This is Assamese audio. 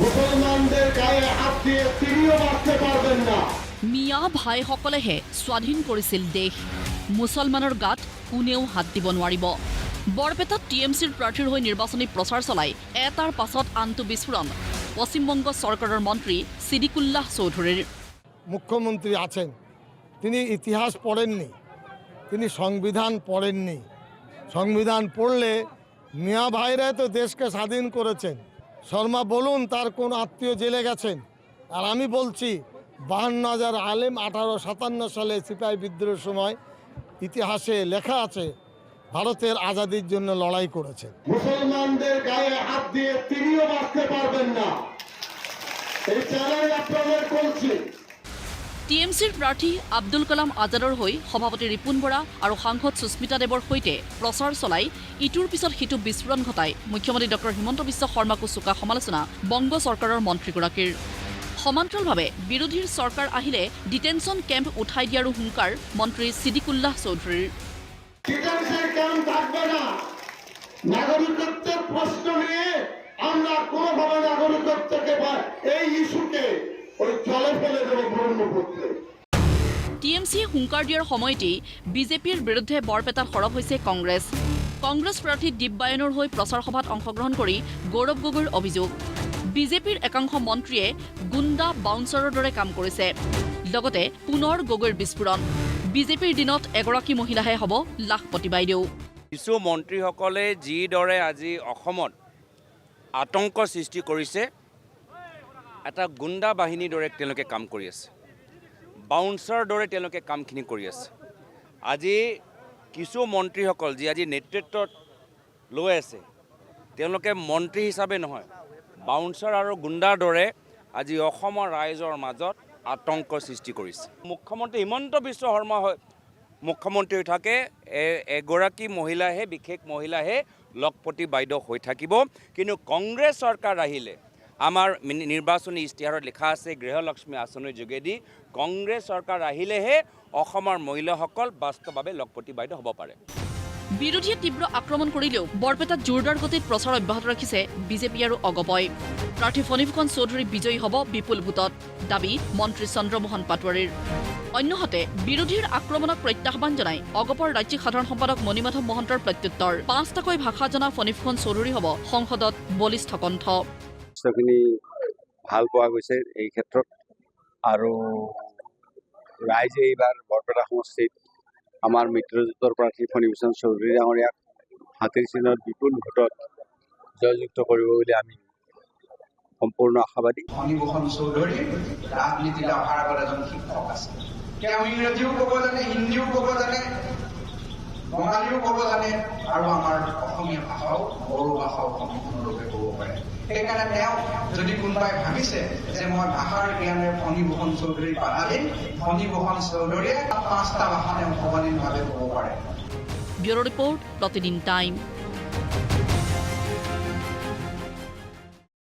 মুসলমানদেৰ গায়ে হাত দিয়ে তিনিও মাৰতে পাৰবেন না। মিয়া ভাইসকলেহে স্বাধীন কৰিছিল দেশ, মুছলমানৰ গাত কোনেও হাত দিব নোৱাৰিব। বৰপেটাত টিএমচিৰ প্ৰাৰ্থীৰ হৈ নিৰ্বাচনী প্ৰচাৰ চলাই এটাৰ পাছত আনটো বিস্ফোৰণ পশ্চিমবংগ চৰকাৰৰ মন্ত্ৰী ছিদ্দিকুল্লাহ চৌধুৰীৰ। মুখ্যমন্ত্রী আছেন, তিনি ইতিহাস পড়েননি, তিনি সংবিধান পড়েননি। সংবিধান পড়লে মিয়া ভাইরা তো দেশকে স্বাধীন করেছেন। শর্মা বলুন তার কোন আত্মীয় জেলে গেছেন। আর আমি বলছি 52,000 আলেম 1857 সালে সিপাহী বিদ্রোহের সময় ইতিহাসে লেখা আছে ভারতের আজাদির জন্য লড়াই করেছেন। মুসলমানদের গায়ে হাত দিয়ে তিনিও মারতে পারবেন না, এই চ্যালেঞ্জ আপনাদের করছি। টিএমচিৰ প্ৰাৰ্থী আব্দুল কালাম আজাদৰ হৈ সভাপতি ৰিপুণ বৰা আৰু সাংসদ সুস্মিতা দেৱৰ সৈতে প্ৰচাৰ চলাই ইটোৰ পিছত সিটো বিস্ফোৰণ ঘটাই মুখ্যমন্ত্ৰী ডক্টৰ হিমন্ত বিশ্ব শৰ্মাকো চোকা সমালোচনা বংগ চৰকাৰৰ মন্ত্ৰীগৰাকীৰ। সমান্তৰালভাৱে বিৰোধীৰ চৰকাৰ আহিলে ডিটেনশ্যন কেম্প উঠাই দিয়াৰো হুংকাৰ মন্ত্ৰী ছিদ্দিকুল্লাহ চৌধুৰীৰ। ডিটেনশন ক্যাম্প থাকবে না, নাগৰিকত্বেৰ প্ৰশ্ন নিয়ে আমৰা কোনোভাবে নাগৰিকত্বকে এই ইস্যুকে ওই জলে ফেলে দেবো ব্ৰহ্মপুত্ৰে। টিএমচিয়ে হুংকাৰ দিয়াৰ সময়তেই বিজেপিৰ বিৰুদ্ধে বৰপেটাত সৰব হৈছে কংগ্ৰেছ। কংগ্ৰেছ প্ৰাৰ্থী দিব্যায়নৰ হৈ প্ৰচাৰ সভাত অংশগ্ৰহণ কৰি গৌৰৱ গগৈৰ অভিযোগ, বিজেপিৰ একাংশ মন্ত্ৰীয়ে গুণ্ডা বাউন্সাৰৰ দৰে কাম কৰিছে। লগতে পুনৰ গগৈৰ বিস্ফোৰণ, বিজেপিৰ দিনত এগৰাকী মহিলাহে হ'ব লাখপতি বাইদেউ। কিছু মন্ত্ৰীসকলে যিদৰে আজি অসমত আতংক সৃষ্টি কৰিছে, এটা গুণ্ডা বাহিনীৰ দৰে তেওঁলোকে কাম কৰি আছে, বাউন্সাৰ দৰে তেওঁলোকে কামখিনি কৰি আছে। আজি কিছু মন্ত্ৰীসকল যি আজি নেতৃত্বত লৈ আছে, তেওঁলোকে মন্ত্ৰী হিচাপে নহয়, বাউন্সাৰ আৰু গুণ্ডাৰ দৰে আজি অসমৰ ৰাইজৰ মাজত আতংক সৃষ্টি কৰিছে। মুখ্যমন্ত্ৰী হিমন্ত বিশ্ব শৰ্মা হয় মুখ্যমন্ত্ৰী হৈ থাকে, এগৰাকী মহিলাহে, বিশেষ মহিলাহে লখপতি বাইদেউ হৈ থাকিব। কিন্তু কংগ্ৰেছ চৰকাৰ আহিলে, আমাৰ নিৰ্বাচনী ইস্তাহাৰত লিখা আছে গৃহলক্ষ্মী আঁচনিৰ যোগেদি কংগ্ৰেছ চৰকাৰ আহিলেহে অসমৰ মহিলাসকল বাস্তৱভাৱে লখপতি বাইদেউ হ'ব পাৰে। বিৰোধীয়ে তীব্ৰ আক্ৰমণ কৰিলেও বৰপেটাত জোৰদাৰ গতিত প্ৰচাৰ অব্যাহত ৰাখিছে বিজেপি আৰু অগপই। প্ৰাৰ্থী ফণীভূষণ চৌধুৰী বিজয়ী হ'ব বিপুল ভোটত, দাবী মন্ত্ৰী চন্দ্ৰমোহন পাটোৱাৰীৰ। অন্যহাতে বিৰোধীৰ আক্ৰমণক প্ৰত্যাহ্বান জনাই অগপৰ ৰাজ্যিক সাধাৰণ সম্পাদক মণিমাধৱ মহন্তৰ প্ৰত্যুত্তৰ, 5টাকৈ ভাষা জনা ফণীভূষণ চৌধুৰী হ'ব সংসদত বলিষ্ঠ কণ্ঠ। যথেষ্টখিনি ভাল পোৱা গৈছে এই ক্ষেত্ৰত, আৰু ৰাইজে এইবাৰ বৰপেটা সমষ্টিত আমাৰ মিত্ৰজোঁটৰ প্ৰাৰ্থী ফণীভূষণ চৌধুৰী ডাঙৰীয়াক হাতীৰ চিনত বিপুল ভোটত জয়যুক্ত কৰিব বুলি আমি সম্পূৰ্ণ আশাবাদী। ফণীভূষণ চৌধুৰী ৰাজনীতিলৈ অহাৰ আগত এজন শিক্ষক আছে। তেওঁ ইংৰাজীও ক'ব জানে, হিন্দীও ক'ব জানে, বঙালীও ক'ব জানে, আৰু আমাৰ অসমীয়া ভাষাও বড়ো ভাষাও সম্পূৰ্ণৰূপে ক'ব পাৰে। সেইকাৰণে তেওঁ যদি কোনোবাই ভাবিছে যে মই ভাষাৰ জ্ঞানেৰে ফণীভূষণ চৌধুৰীক বাধা দিম, ফণীভূষণ চৌধুৰীয়ে 5টা ভাষা তেওঁ সমানীভাৱে ক'ব পাৰে। ব্যুৰ' ৰিপৰ্ট, প্ৰতিদিন টাইম।